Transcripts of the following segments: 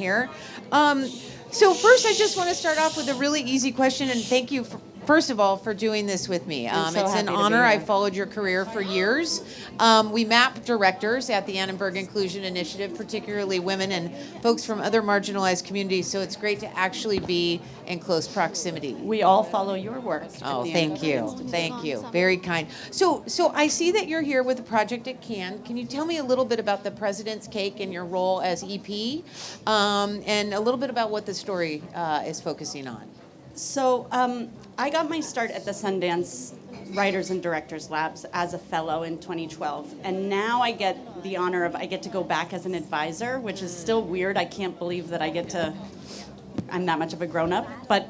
here. So first, I just want to start off with a really easy question, and thank you, first of all, for doing this with me. I'm so It's an happy to be honor. here. I've followed your career for years. We map directors at the Annenberg Inclusion Initiative, particularly women and folks from other marginalized communities, so it's great to actually be in close proximity. We all follow your work. Oh, thank you. Thank you. Very kind. So I see that you're here with a project at Cannes. Can you tell me a little bit about the President's Cake and your role as EP, and a little bit about what the story is focusing on? So I got my start at the Sundance Writers and Directors Labs as a fellow in 2012. And now I get the honor of, I get to go back as an advisor, which is still weird. I can't believe that I'm that much of a grown-up. But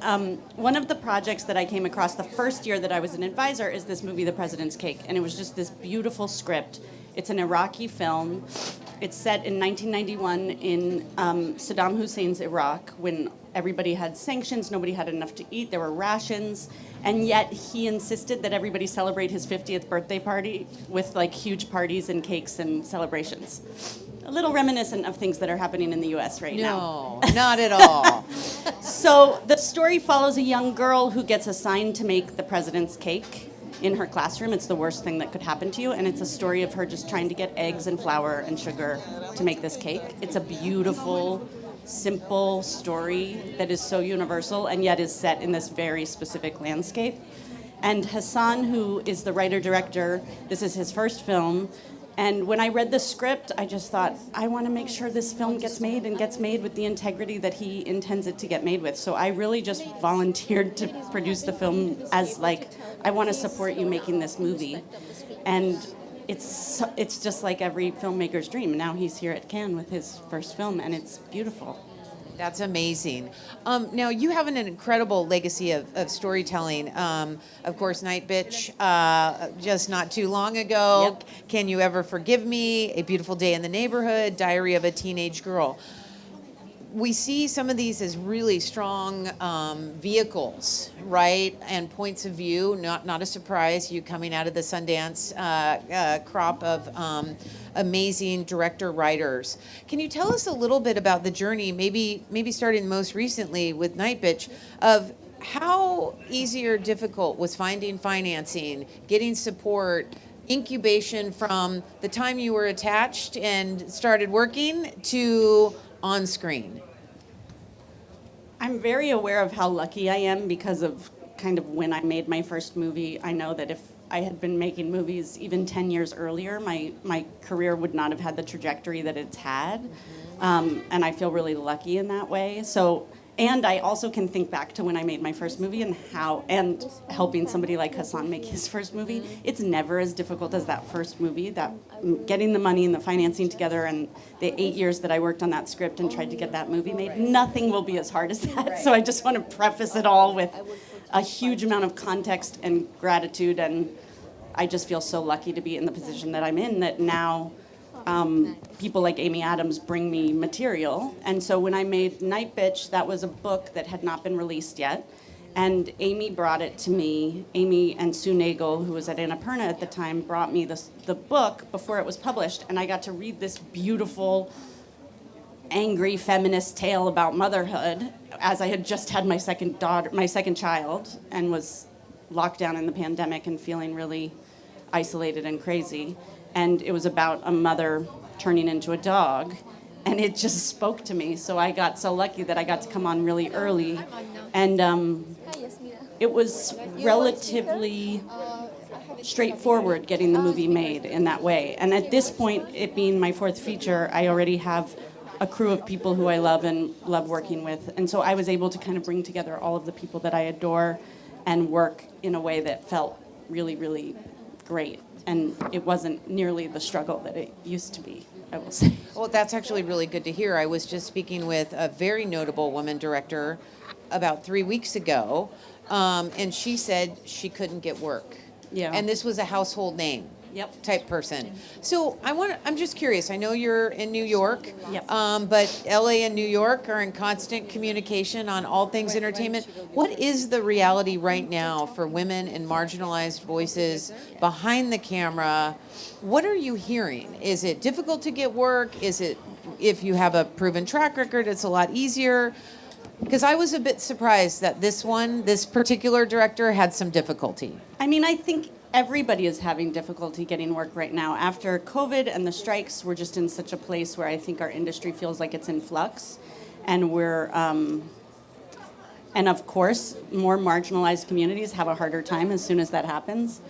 one of the projects that I came across the first year that I was an advisor is this movie, The President's Cake. And it was just this beautiful script. It's an Iraqi film. It's set in 1991 in Saddam Hussein's Iraq, when everybody had sanctions, nobody had enough to eat, there were rations, and yet he insisted that everybody celebrate his 50th birthday party with like huge parties and cakes and celebrations. A little reminiscent of things that are happening in the US right now. No, not at all. So the story follows a young girl who gets assigned to make the president's cake in her classroom. It's the worst thing that could happen to you, and it's a story of her just trying to get eggs and flour and sugar to make this cake. It's a beautiful, simple story that is so universal and yet is set in this very specific landscape. And Hassan, who is the writer-director, this is his first film, and when I read the script, I just thought, I want to make sure this film gets made and gets made with the integrity that he intends it to get made with. So I really just volunteered to produce the film as like, I want to support you making this movie. And it's just like every filmmaker's dream. Now he's here at Cannes with his first film, and it's beautiful. That's amazing. Now, you have an incredible legacy of storytelling. Of course, Nightbitch, just not too long ago. Yep. Can You Ever Forgive Me? A Beautiful Day in the Neighborhood, Diary of a Teenage Girl. We see some of these as really strong vehicles, right? And points of view, not a surprise, you coming out of the Sundance crop of amazing director-writers. Can you tell us a little bit about the journey, maybe starting most recently with Nightbitch, of how easy or difficult was finding financing, getting support, incubation from the time you were attached and started working to on screen? I'm very aware of how lucky I am because of kind of when I made my first movie. I know that if I had been making movies even 10 years earlier, my career would not have had the trajectory that it's had. And I feel really lucky in that way. So, and I also can think back to when I made my first movie and helping somebody like Hassan make his first movie. It's never as difficult as that first movie, that getting the money and the financing together, and the 8 years that I worked on that script and tried to get that movie made. Nothing will be as hard as that. So I just want to preface it all with a huge amount of context and gratitude, and I just feel so lucky to be in the position that I'm in, that now people like Amy Adams bring me material. And so when I made Nightbitch, that was a book that had not been released yet. And Amy brought it to me. Amy and Sue Nagel, who was at Annapurna at the time, brought me the book before it was published. And I got to read this beautiful, angry feminist tale about motherhood, as I had just had my second child, and was locked down in the pandemic and feeling really isolated and crazy. And it was about a mother turning into a dog, and it just spoke to me. So I got so lucky that I got to come on really early, and it was relatively straightforward getting the movie made in that way. And at this point, it being my fourth feature, I already have a crew of people who I love and love working with, and so I was able to kind of bring together all of the people that I adore and work in a way that felt really, really great. And it wasn't nearly the struggle that it used to be, I will say. Well, that's actually really good to hear. I was just speaking with a very notable woman director about 3 weeks ago, and she said she couldn't get work. Yeah. And this was a household name. Yep. Type person. So I'm just curious. I know you're in New York, Yep. But LA and New York are in constant communication on all things entertainment. What is the reality right now for women and marginalized voices behind the camera? What are you hearing? Is it difficult to get work? Is if you have a proven track record, it's a lot easier. Because I was a bit surprised that this particular director had some difficulty. I mean, I think everybody is having difficulty getting work right now. After COVID and the strikes, we're just in such a place where I think our industry feels like it's in flux. And and of course, more marginalized communities have a harder time as soon as that happens.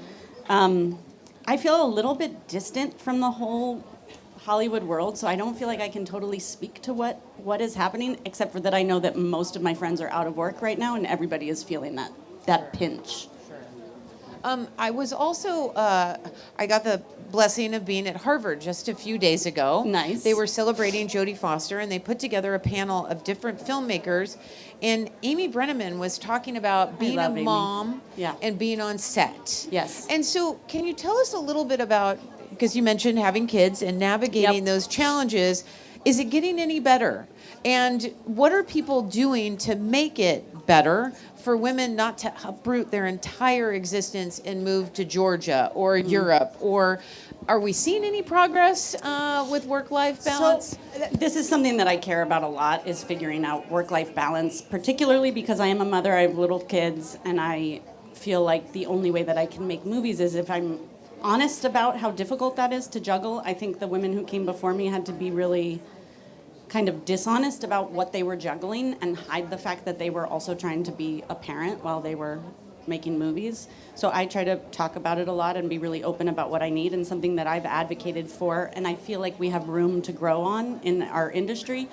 I feel a little bit distant from the whole Hollywood world, so I don't feel like I can totally speak to what is happening, except for that I know that most of my friends are out of work right now, and everybody is feeling that pinch. I was also, I got the blessing of being at Harvard just a few days ago. Nice. They were celebrating Jodie Foster, and they put together a panel of different filmmakers. And Amy Brenneman was talking about being a mom and being on set. Yes. And so can you tell us a little bit about, because you mentioned having kids and navigating those challenges, is it getting any better? And what are people doing to make it better for women not to uproot their entire existence and move to Georgia or Europe? Or are we seeing any progress with work-life balance? So this is something that I care about a lot, is figuring out work-life balance, particularly because I am a mother, I have little kids, and I feel like the only way that I can make movies is if I'm honest about how difficult that is to juggle. I think the women who came before me had to be really kind of dishonest about what they were juggling and hide the fact that they were also trying to be a parent while they were making movies. So I try to talk about it a lot and be really open about what I need, and something that I've advocated for, and I feel like we have room to grow on in our industry,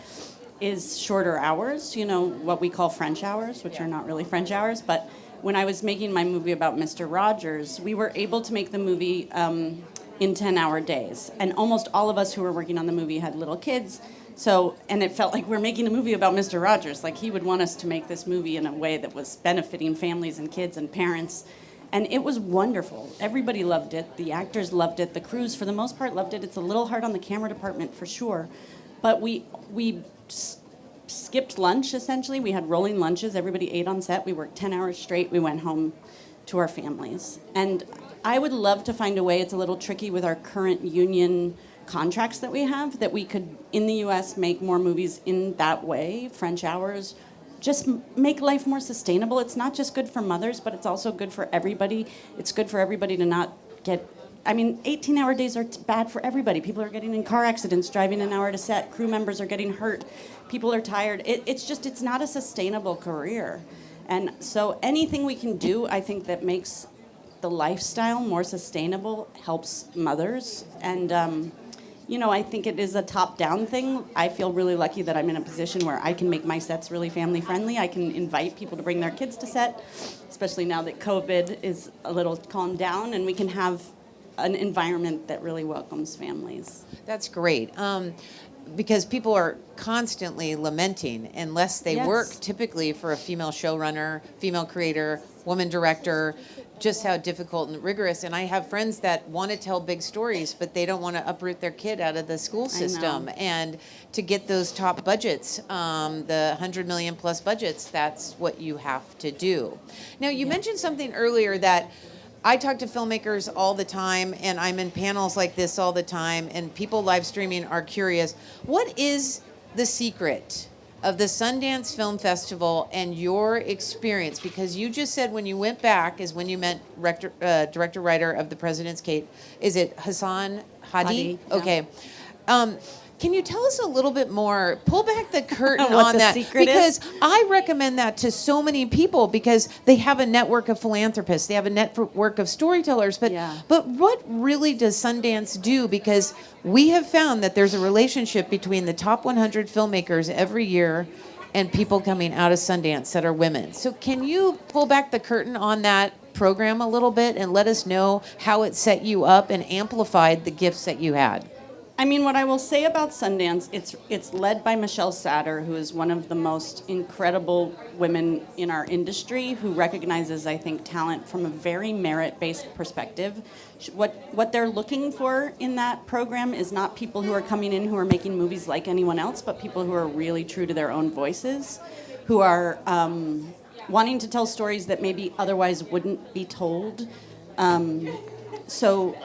is shorter hours, what we call French hours, which are not really French hours. But when I was making my movie about Mr. Rogers, we were able to make the movie in 10-hour days. And almost all of us who were working on the movie had little kids. And it felt like we're making a movie about Mr. Rogers. Like, he would want us to make this movie in a way that was benefiting families and kids and parents. And it was wonderful. Everybody loved it. The actors loved it. The crews, for the most part, loved it. It's a little hard on the camera department, for sure. But we skipped lunch, essentially. We had rolling lunches. Everybody ate on set. We worked 10 hours straight. We went home to our families. And I would love to find a way, it's a little tricky with our current union contracts that we have, that we could, in the US, make more movies in that way, French hours, just make life more sustainable. It's not just good for mothers, but it's also good for everybody. It's good for everybody to not get, 18-hour days are bad for everybody. People are getting in car accidents, driving an hour to set. Crew members are getting hurt. People are tired. It's not a sustainable career. And so anything we can do, I think, that makes the lifestyle more sustainable helps mothers. And, I think it is a top-down thing. I feel really lucky that I'm in a position where I can make my sets really family-friendly. I can invite people to bring their kids to set, especially now that COVID is a little calmed down, and we can have an environment that really welcomes families. That's great. Because people are constantly lamenting, unless they work typically for a female showrunner, female creator, woman director, just how difficult and rigorous. And I have friends that want to tell big stories, but they don't want to uproot their kid out of the school system. And to get those top budgets, the 100 million plus budgets, that's what you have to do. Now, you mentioned something earlier that I talk to filmmakers all the time, and I'm in panels like this all the time, and people live streaming are curious. What is the secret of the Sundance Film Festival and your experience? Because you just said when you went back is when you met director-writer of The President's Cake. Is it Hassan Hadi? Okay. Can you tell us a little bit more? Pull back the curtain on that, because I recommend that to so many people, because they have a network of philanthropists, they have a network of storytellers. But what really does Sundance do? Because we have found that there's a relationship between the top 100 filmmakers every year and people coming out of Sundance that are women. So can you pull back the curtain on that program a little bit and let us know how it set you up and amplified the gifts that you had? What I will say about Sundance, it's led by Michelle Satter, who is one of the most incredible women in our industry, who recognizes, I think, talent from a very merit-based perspective. What they're looking for in that program is not people who are coming in who are making movies like anyone else, but people who are really true to their own voices, who are wanting to tell stories that maybe otherwise wouldn't be told. So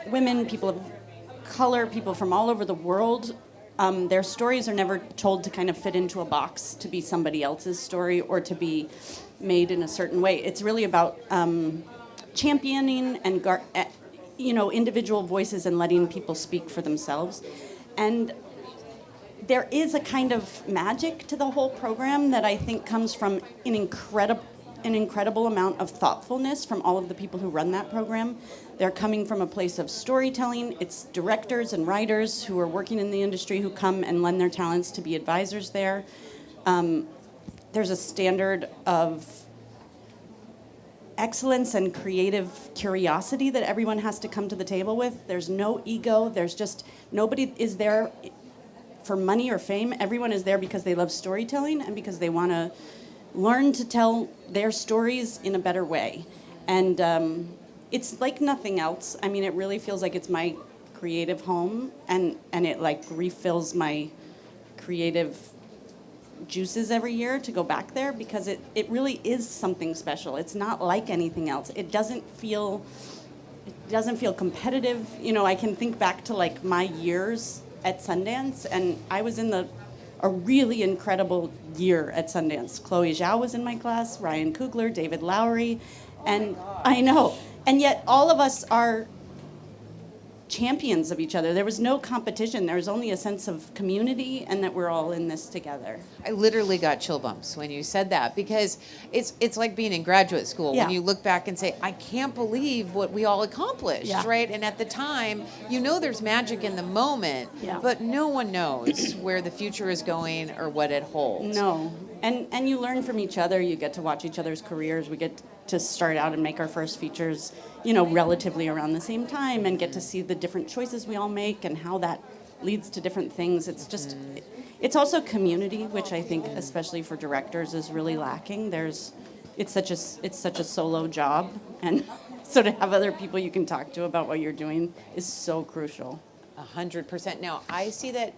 women, people of color, people from all over the world, Their stories are never told to kind of fit into a box to be somebody else's story or to be made in a certain way. It's really about championing and individual voices and letting people speak for themselves. And there is a kind of magic to the whole program that I think comes from an incredible amount of thoughtfulness from all of the people who run that program. They're coming from a place of storytelling. It's directors and writers who are working in the industry who come and lend their talents to be advisors there. There's a standard of excellence and creative curiosity that everyone has to come to the table with. There's no ego. There's just, nobody is there for money or fame. Everyone is there because they love storytelling and because they want to learn to tell their stories in a better way. And it's like nothing else. I mean, it really feels like it's my creative home, and it like refills my creative juices every year to go back there, because it really is something special. It's not like anything else. It doesn't feel competitive. You know, I can think back to like my years at Sundance, and I was in a really incredible year at Sundance. Chloe Zhao was in my class, Ryan Coogler, David Lowery, and I know. And yet all of us are champions of each other. There was no competition. There was only a sense of community and that we're all in this together. I literally got chill bumps when you said that, because it's like being in graduate school when you look back and say, I can't believe what we all accomplished, right? And at the time, you know there's magic in the moment, but no one knows where the future is going or what it holds. No. And you learn from each other. You get to watch each other's careers. We get to start out and make our first features, you know, relatively around the same time, and get to see the different choices we all make and how that leads to different things. It's just, it's also community, which I think, especially for directors, is really lacking. It's such a solo job, and so to have other people you can talk to about what you're doing is so crucial. 100%. Now, I see that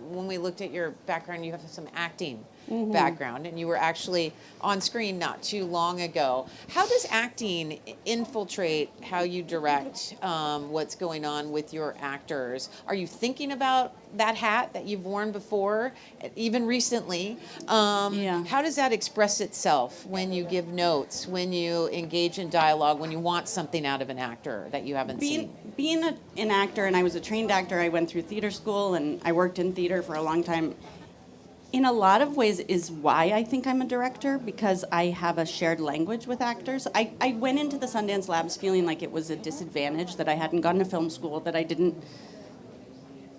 when we looked at your background, you have some acting background, and you were actually on screen not too long ago. How does acting infiltrate how you direct what's going on with your actors? Are you thinking about that hat that you've worn before, even recently? How does that express itself when you give notes, when you engage in dialogue, when you want something out of an actor that you haven't seen? Being an actor, and I was a trained actor, I went through theater school and I worked in theater for a long time. In a lot of ways is why I think I'm a director, because I have a shared language with actors. I went into the Sundance Labs feeling like it was a disadvantage that I hadn't gone to film school, that I didn't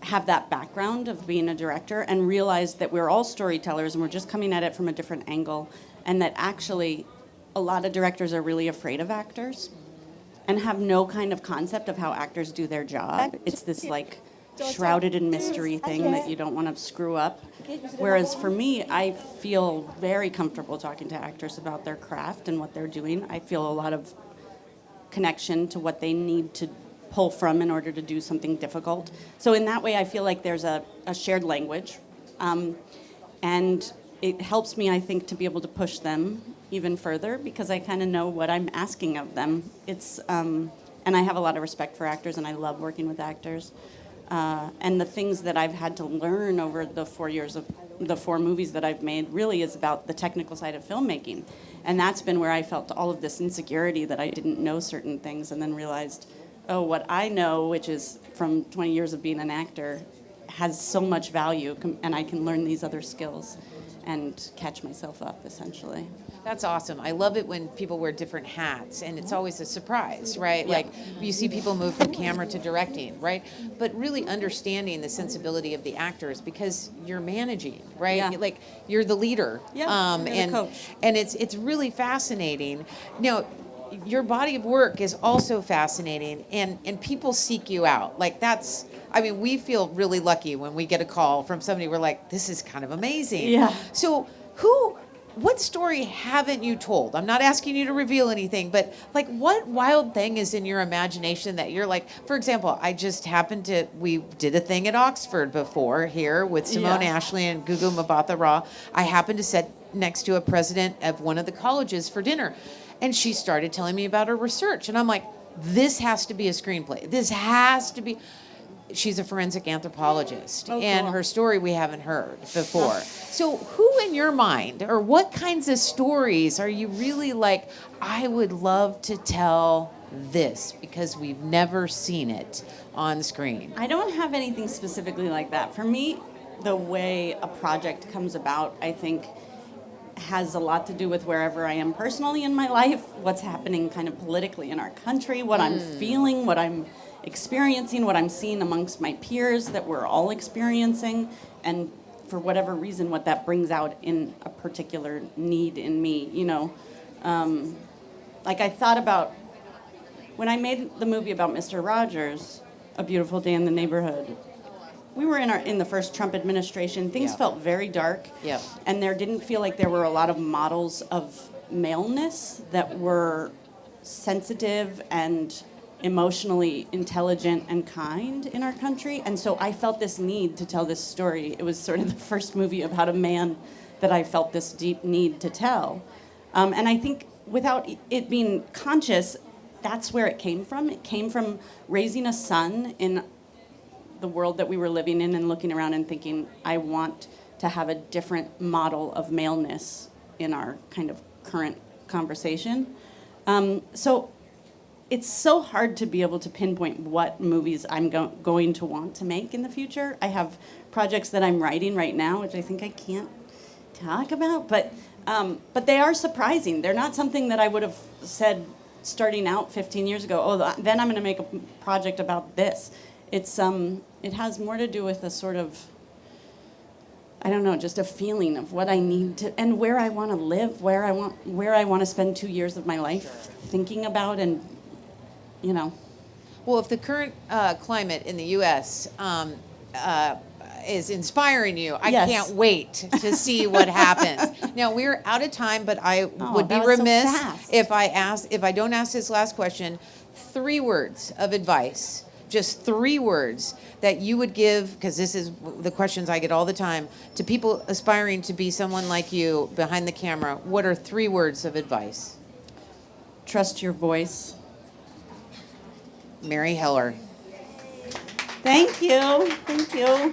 have that background of being a director, and realized that we're all storytellers and we're just coming at it from a different angle, and that actually a lot of directors are really afraid of actors and have no kind of concept of how actors do their job. It's this like shrouded in mystery thing that you don't want to screw up. Whereas for me, I feel very comfortable talking to actors about their craft and what they're doing. I feel a lot of connection to what they need to pull from in order to do something difficult. So in that way, I feel like there's a shared language. And it helps me, I think, to be able to push them even further, because I kind of know what I'm asking of them. And I have a lot of respect for actors, and I love working with actors. And the things that I've had to learn over the 4 years of the 4 movies that I've made really is about the technical side of filmmaking. And that's been where I felt all of this insecurity that I didn't know certain things, and then realized, oh, what I know, which is from 20 years of being an actor, has so much value, and I can learn these other skills and catch myself up, essentially. That's awesome. I love it when people wear different hats, and it's always a surprise, right? Like you see people move from camera to directing, right? But really understanding the sensibility of the actors, because you're managing, right? Yeah. Like you're the leader. You're and the coach. And it's really fascinating. Now, your body of work is also fascinating, and people seek you out. Like that's, I mean, we feel really lucky when we get a call from somebody, we're like, this is kind of amazing. Yeah. So what story haven't you told? I'm not asking you to reveal anything, but like what wild thing is in your imagination that you're like, for example, we did a thing at Oxford before here with Simone Ashley and Gugu Mbatha-Raw. I happened to sit next to a president of one of the colleges for dinner, and she started telling me about her research, and I'm like, this has to be a screenplay. This has to be. she's a forensic anthropologist, Oh, and cool. her story we haven't heard before. So who in your mind, or what kinds of stories are you really like, I would love to tell this because we've never seen it on screen? I don't have anything specifically like that. For me, the way a project comes about, I think, has a lot to do with wherever I am personally in my life, what's happening kind of politically in our country, what I'm feeling, what I'm experiencing, what I'm seeing amongst my peers that we're all experiencing, and for whatever reason, what that brings out in a particular need in me, you know. Like I thought about, when I made the movie about Mr. Rogers, A Beautiful Day in the Neighborhood, we were in the first Trump administration. Things Yeah. felt very dark. Yeah. And there didn't feel like there were a lot of models of maleness that were sensitive and emotionally intelligent and kind in our country. And so I felt this need to tell this story. It was sort of the first movie about a man that I felt this deep need to tell. And I think without it being conscious, that's where it came from. It came from raising a son in the world that we were living in and looking around and thinking, I want to have a different model of maleness in our kind of current conversation. So it's so hard to be able to pinpoint what movies I'm going to want to make in the future. I have projects that I'm writing right now, which I think I can't talk about, but they are surprising. They're not something that I would have said starting out 15 years ago, then I'm going to make a project about this. It has more to do with a sort of, I don't know, just a feeling of what I need to, and where I want to live, where I want to spend 2 years of my life thinking about, and, you know. Well, if the current climate in the U.S. Is inspiring you, I Yes. can't wait to see what happens. Now, we're out of time, but I would be that was so remiss fast. if I don't ask this last question. 3 words of advice, just 3 words that you would give, because this is the questions I get all the time, to people aspiring to be someone like you behind the camera. What are 3 words of advice? Trust your voice. Mary Heller. Thank you. Thank you.